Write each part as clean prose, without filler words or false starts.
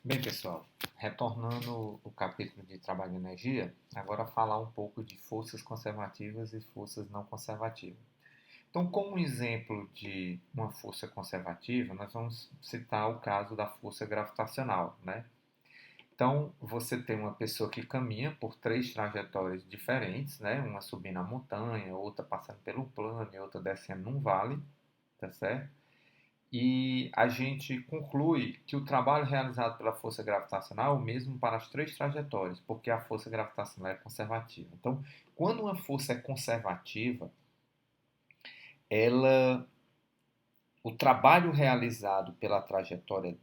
Bem, pessoal, retornando o capítulo de trabalho e energia, agora falar um pouco de forças conservativas e forças não conservativas. Então, como exemplo de uma força conservativa, nós vamos citar o caso da força gravitacional, né? Então, você tem uma pessoa que caminha por três trajetórias diferentes, né? Uma subindo a montanha, outra passando pelo plano e outra descendo num vale, tá certo? E a gente conclui que o trabalho realizado pela força gravitacional é o mesmo para as três trajetórias, porque a força gravitacional é conservativa. Então, quando uma força é conservativa, ela, o trabalho realizado pela trajetória,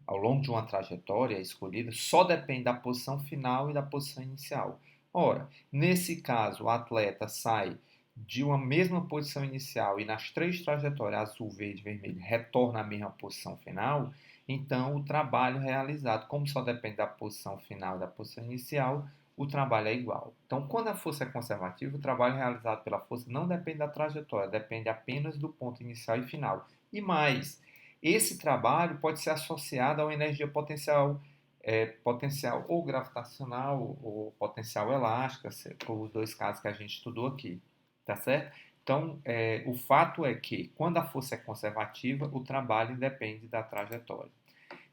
ao longo de uma trajetória escolhida, só depende da posição final e da posição inicial. Ora, nesse caso, o atleta sai de uma mesma posição inicial e nas três trajetórias azul, verde e vermelho retorna à mesma posição final, então o trabalho realizado, como só depende da posição final e da posição inicial, o trabalho é igual. Então, quando a força é conservativa, o trabalho realizado pela força não depende da trajetória, depende apenas do ponto inicial e final. E mais, esse trabalho pode ser associado a uma energia potencial, potencial ou gravitacional ou potencial elástica, por os dois casos que a gente estudou aqui, tá certo? Então, o fato é que quando a força é conservativa, o trabalho depende da trajetória.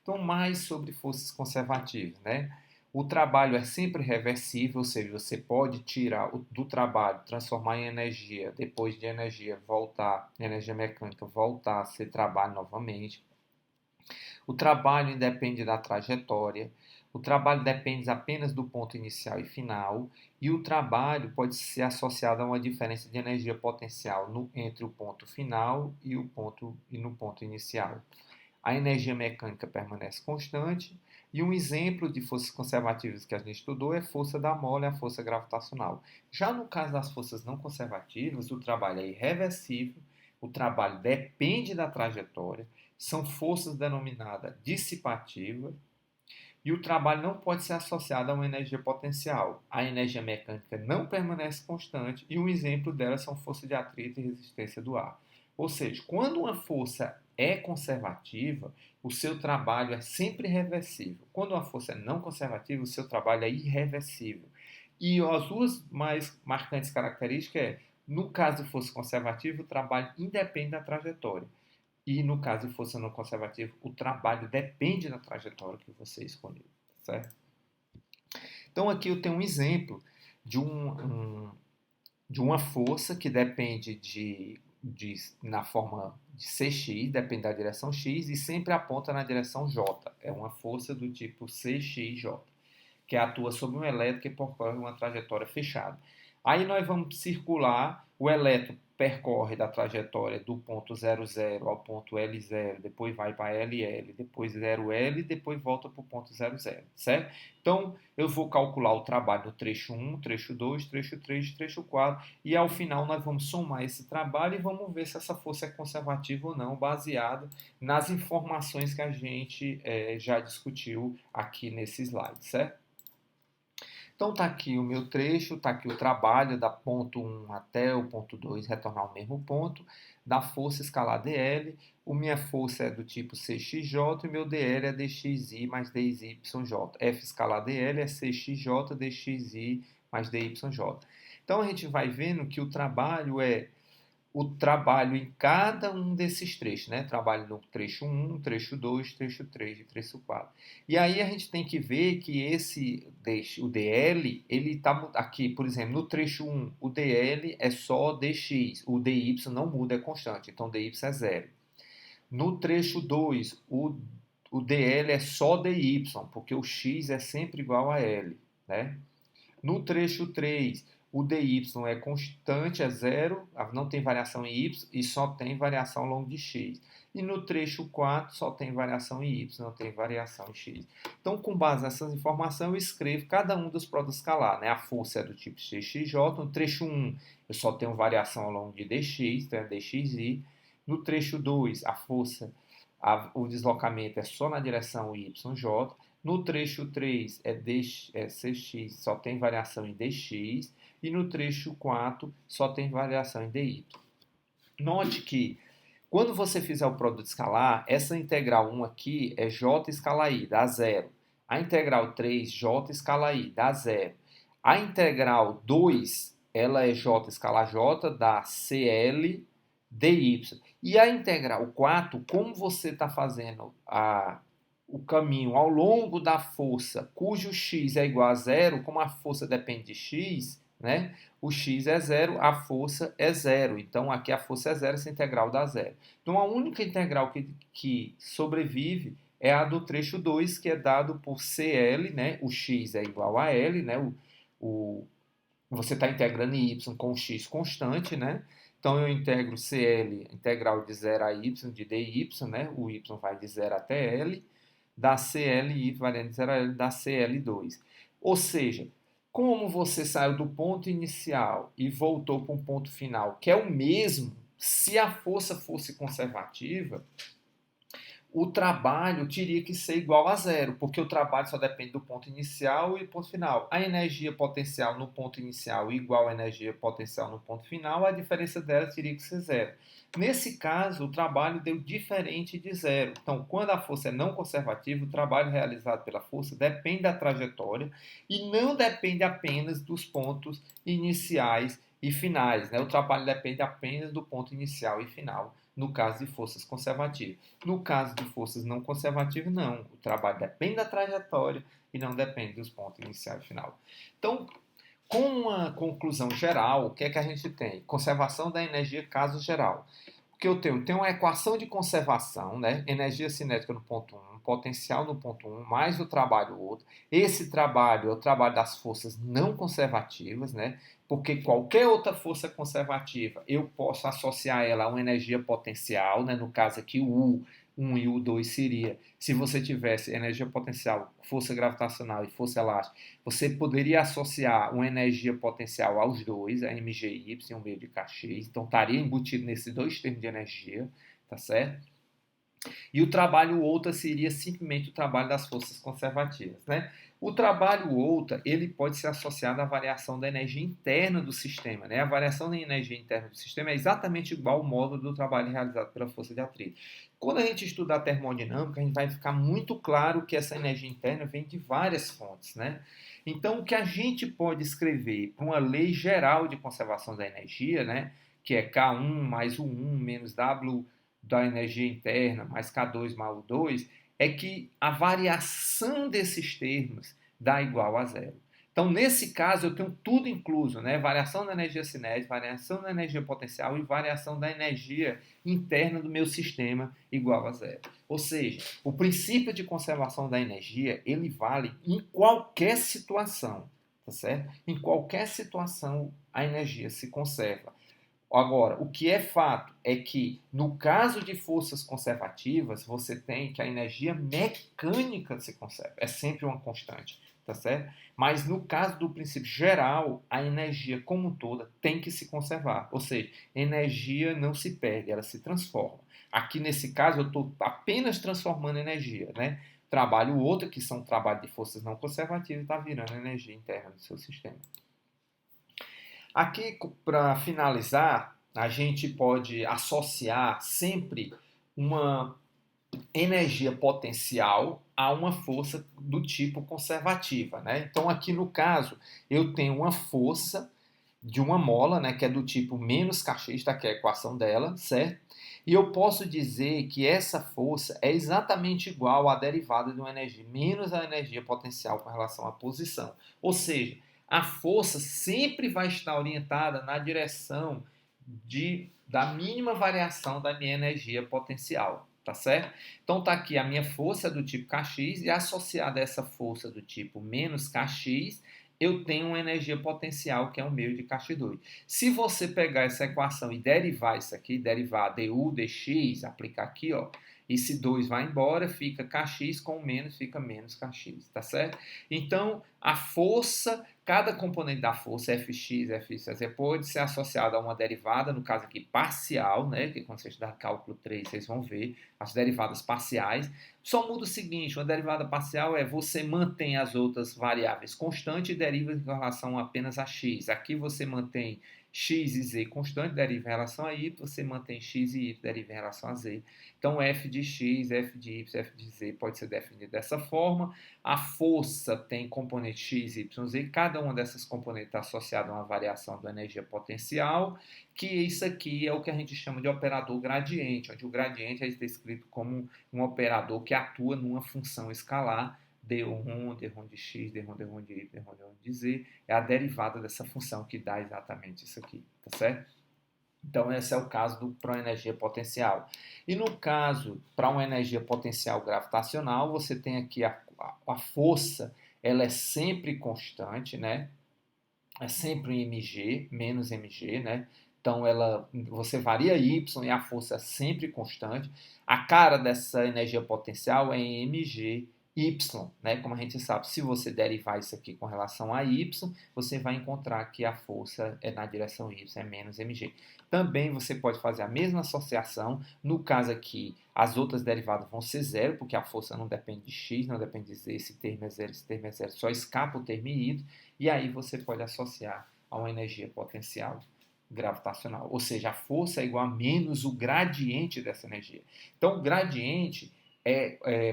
Então, mais sobre forças conservativas, né? O trabalho é sempre reversível, ou seja, você pode tirar do trabalho, transformar em energia, depois de energia voltar, energia mecânica voltar a ser trabalho novamente. O trabalho independe da trajetória, o trabalho depende apenas do ponto inicial e final, e o trabalho pode ser associado a uma diferença de energia potencial entre o ponto final e no ponto inicial. A energia mecânica permanece constante, e um exemplo de forças conservativas que a gente estudou é a força da mola e a força gravitacional. Já no caso das forças não conservativas, o trabalho é irreversível, o trabalho depende da trajetória, são forças denominadas dissipativas, e o trabalho não pode ser associado a uma energia potencial. A energia mecânica não permanece constante e um exemplo delas são força de atrito e resistência do ar. Ou seja, quando uma força é conservativa, o seu trabalho é sempre reversível. Quando uma força é não conservativa, o seu trabalho é irreversível. E as duas mais marcantes características é, no caso de força conservativa, o trabalho independe da trajetória. E no caso de força não conservativa, o trabalho depende da trajetória que você escolheu, certo? Então aqui eu tenho um exemplo de, de uma força que depende na forma de CX, depende da direção X e sempre aponta na direção J. É uma força do tipo CXJ, que atua sobre um elétron que percorre uma trajetória fechada. Aí nós vamos circular, o elétron percorre da trajetória do ponto 00 ao ponto L0, depois vai para LL, depois 0L, depois volta para o ponto 00, certo? Então, eu vou calcular o trabalho no trecho 1, trecho 2, trecho 3, trecho 4, e ao final nós vamos somar esse trabalho e vamos ver se essa força é conservativa ou não, baseada nas informações que a gente já discutiu aqui nesse slide, certo? Então tá aqui o meu trecho, tá aqui o trabalho da ponto 1 até o ponto 2 retornar ao mesmo ponto, da força escalar dl, o minha força é do tipo CXJ e meu dl é dxi mais dyj. F escalar dl é CXJ dxi mais dyj. Então a gente vai vendo que o trabalho é o trabalho em cada um desses trechos, né? Trabalho no trecho 1, trecho 2, trecho 3 e trecho 4. E aí a gente tem que ver que o DL, ele está aqui, por exemplo, no trecho 1, o DL é só DX, o DY não muda, é constante, então DY é zero. No trecho 2, o DL é só DY, porque o X é sempre igual a L, né? No trecho 3, o dy é constante, é zero, não tem variação em y e só tem variação ao longo de x. E no trecho 4 só tem variação em y, não tem variação em x. Então, com base nessas informações, eu escrevo cada um dos produtos escalar. Né? A força é do tipo CXJ. No trecho 1, eu só tenho variação ao longo de dx, então é dxi. No trecho 2, a força, o deslocamento é só na direção YJ. No trecho 3 é CX, só tem variação em DX. E no trecho 4 só tem variação em DY. Note que Quando você fizer o produto escalar, essa integral 1 aqui é j escala i, dá zero. A integral 3, j escala i, dá zero. A integral 2, ela é j escala j, dá cl dy. E a integral 4, como você está fazendo o caminho ao longo da força, cujo x é igual a zero, como a força depende de x, né? O x é zero, a força é zero. Então, aqui a força é zero, essa integral dá zero. Então, a única integral que sobrevive é a do trecho 2, que é dado por CL, né? O x é igual a L, né? Você está integrando y com o x constante, né? Então, eu integro CL, integral de 0 a y, de dy, né? O y vai de 0 até L, dá CLI, variando de 0 a L, dá CL2. Ou seja, como você saiu do ponto inicial e voltou para um ponto final, que é o mesmo, se a força fosse conservativa, o trabalho teria que ser igual a zero, porque o trabalho só depende do ponto inicial e ponto final. A energia potencial no ponto inicial igual à energia potencial no ponto final, a diferença delas teria que ser zero. Nesse caso, o trabalho deu diferente de zero. Então, quando a força é não conservativa, o trabalho realizado pela força depende da trajetória e não depende apenas dos pontos iniciais e finais, né? O trabalho depende apenas do ponto inicial e final, no caso de forças conservativas. No caso de forças não conservativas, não. O trabalho depende da trajetória e não depende dos pontos inicial e final. Então, com uma conclusão geral, o que é que a gente tem? Conservação da energia, caso geral. O que eu tenho? Tenho uma equação de conservação, né? Energia cinética no ponto 1, potencial no ponto 1, mais o trabalho outro. Esse trabalho é o trabalho das forças não conservativas, né? Porque qualquer outra força conservativa, eu posso associar ela a uma energia potencial, né? No caso aqui, o U1 e o U2 seria, se você tivesse energia potencial, força gravitacional e força elástica, você poderia associar uma energia potencial aos dois, a MGY e um meio de Kx, então estaria embutido nesses dois termos de energia, tá certo? E o trabalho outra seria simplesmente o trabalho das forças conservativas, né? O trabalho outra, ele pode ser associado à variação da energia interna do sistema, né? A variação da energia interna do sistema é exatamente igual ao módulo do trabalho realizado pela força de atrito. Quando a gente estudar a termodinâmica, a gente vai ficar muito claro que essa energia interna vem de várias fontes, né? Então, o que a gente pode escrever para uma lei geral de conservação da energia, né? Que é K1 mais U1 menos W da energia interna mais K2 mais U2, é que a variação desses termos dá igual a zero. Então, nesse caso, eu tenho tudo incluso, né? Variação da energia cinética, variação da energia potencial e variação da energia interna do meu sistema igual a zero. Ou seja, o princípio de conservação da energia, ele vale em qualquer situação, tá certo? Em qualquer situação, a energia se conserva. Agora, o que é fato é que, no caso de forças conservativas, você tem que a energia mecânica se conserva. É sempre uma constante, tá certo? Mas no caso do princípio geral, a energia como um toda tem que se conservar. Ou seja, energia não se perde, ela se transforma. Aqui nesse caso, eu estou apenas transformando energia, né? Trabalho outro, que são trabalho de forças não conservativas, está virando energia interna do seu sistema. Aqui, para finalizar, a gente pode associar sempre uma energia potencial a uma força do tipo conservativa, né? Então, aqui no caso, eu tenho uma força de uma mola, né, que é do tipo menos Kx, tá? Que é a equação dela, certo? E eu posso dizer que essa força é exatamente igual à derivada de uma energia, menos a energia potencial com relação à posição. Ou seja, a força sempre vai estar orientada na direção da mínima variação da minha energia potencial, tá certo? Então tá aqui a minha força do tipo Kx e associada a essa força do tipo menos Kx, eu tenho uma energia potencial que é um meio de Kx2. Se você pegar essa equação e derivar isso aqui, derivar du dx, aplicar aqui, ó, esse 2 vai embora, fica Kx com menos, fica menos Kx, tá certo? Então, a força, cada componente da força, Fx, Fy, pode ser associada a uma derivada, no caso aqui parcial, né? Que quando você estudar cálculo 3, vocês vão ver as derivadas parciais. Só muda o seguinte, uma derivada parcial é você mantém as outras variáveis constantes e deriva em relação apenas a x. Aqui você mantém x e z constante, deriva em relação a y, você mantém x e y, deriva em relação a z. Então, f de x, f de y, f de z pode ser definido dessa forma. A força tem componente x, y, z. Cada uma dessas componentes está associada a uma variação da energia potencial, que isso aqui é o que a gente chama de operador gradiente, onde o gradiente é descrito como um operador que atua numa função escalar, d1, d1 de x, d1, d1 de y, d1, d1 de z, é a derivada dessa função que dá exatamente isso aqui, tá certo? Então, esse é o caso para uma energia potencial. E no caso, para uma energia potencial gravitacional, você tem aqui a força, ela é sempre constante, né? É sempre um mg, menos mg, né? Então, você varia y e a força é sempre constante. A cara dessa energia potencial é em mg, y, né? Como a gente sabe, se você derivar isso aqui com relação a y, você vai encontrar que a força é na direção y, é menos mg. Também você pode fazer a mesma associação. No caso aqui, as outras derivadas vão ser zero, porque a força não depende de x, não depende de z, esse termo é zero, esse termo é zero, só escapa o termo y, e aí você pode associar a uma energia potencial gravitacional. Ou seja, a força é igual a menos o gradiente dessa energia. Então, o gradiente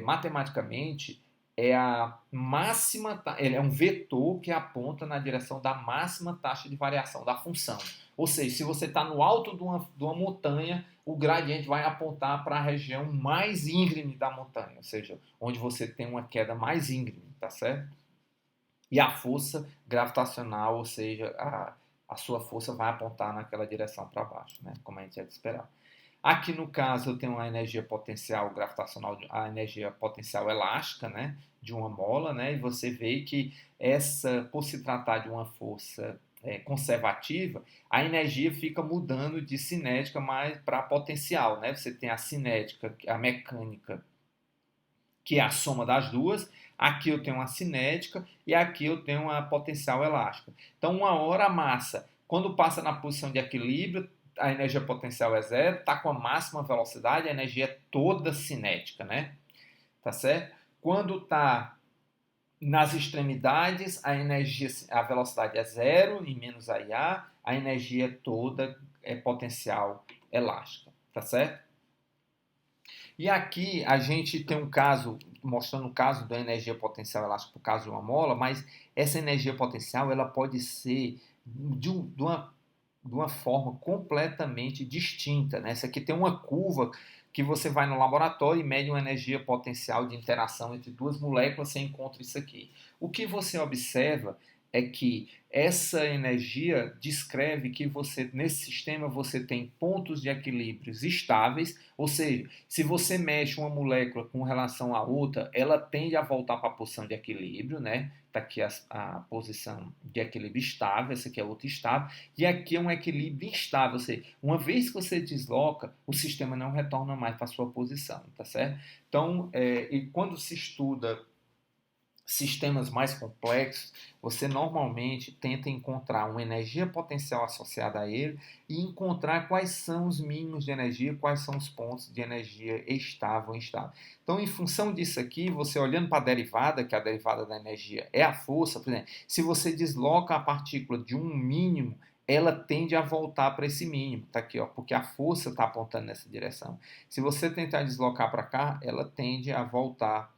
matematicamente é a máxima, ele é um vetor que aponta na direção da máxima taxa de variação da função. Ou seja, se você está no alto de uma montanha, o gradiente vai apontar para a região mais íngreme da montanha, ou seja, onde você tem uma queda mais íngreme, tá certo? E a força gravitacional, ou seja, a sua força vai apontar naquela direção para baixo, né? Como a gente é de esperar. Aqui no caso eu tenho a energia potencial gravitacional, a energia potencial elástica, né, de uma mola, né, e você vê que por se tratar de uma força conservativa, a energia fica mudando de cinética mais para potencial, né? Você tem a cinética, a mecânica, que é a soma das duas. Aqui eu tenho uma cinética e aqui eu tenho uma potencial elástica. Então, uma hora a massa, quando passa na posição de equilíbrio, a energia potencial é zero, está com a máxima velocidade, a energia é toda cinética, né? Tá certo? Quando está nas extremidades, a velocidade é zero, e menos a IA, a energia toda é potencial elástica, tá certo? E aqui a gente tem um caso, mostrando o caso da energia potencial elástica por causa de uma mola, mas essa energia potencial ela pode ser de uma forma completamente distinta, né? Essa aqui tem uma curva que você vai no laboratório e mede uma energia potencial de interação entre duas moléculas, você encontra isso aqui. O que você observa é que essa energia descreve que nesse sistema você tem pontos de equilíbrios estáveis, ou seja, se você mexe uma molécula com relação à outra, ela tende a voltar para a posição de equilíbrio, né? Está aqui a posição de equilíbrio estável, essa aqui é outra estável, e aqui é um equilíbrio instável, ou seja, uma vez que você desloca, o sistema não retorna mais para a sua posição, tá certo? Então, e quando se estuda sistemas mais complexos, você normalmente tenta encontrar uma energia potencial associada a ele e encontrar quais são os mínimos de energia, quais são os pontos de energia estável ou instável. Então, em função disso aqui, você olhando para a derivada, que a derivada da energia é a força, por exemplo, se você desloca a partícula de um mínimo, ela tende a voltar para esse mínimo, tá aqui, ó, porque a força está apontando nessa direção. Se você tentar deslocar para cá, ela tende a voltar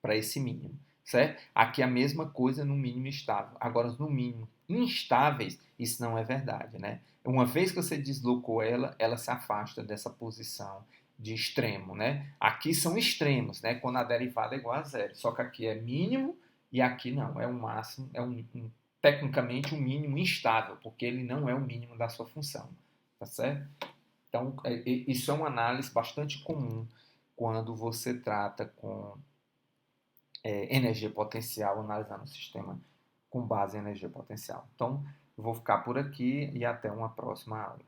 para esse mínimo, certo? Aqui é a mesma coisa no mínimo estável. Agora, no mínimo instáveis, isso não é verdade, né? Uma vez que você deslocou ela, ela se afasta dessa posição de extremo, né? Aqui são extremos, né? Quando a derivada é igual a zero. Só que aqui é mínimo e aqui não, é um máximo, tecnicamente um mínimo instável, porque ele não é o mínimo da sua função, tá certo? Então, isso é uma análise bastante comum quando você trata com energia potencial, analisando o sistema com base em energia potencial. Então, eu vou ficar por aqui e até uma próxima aula.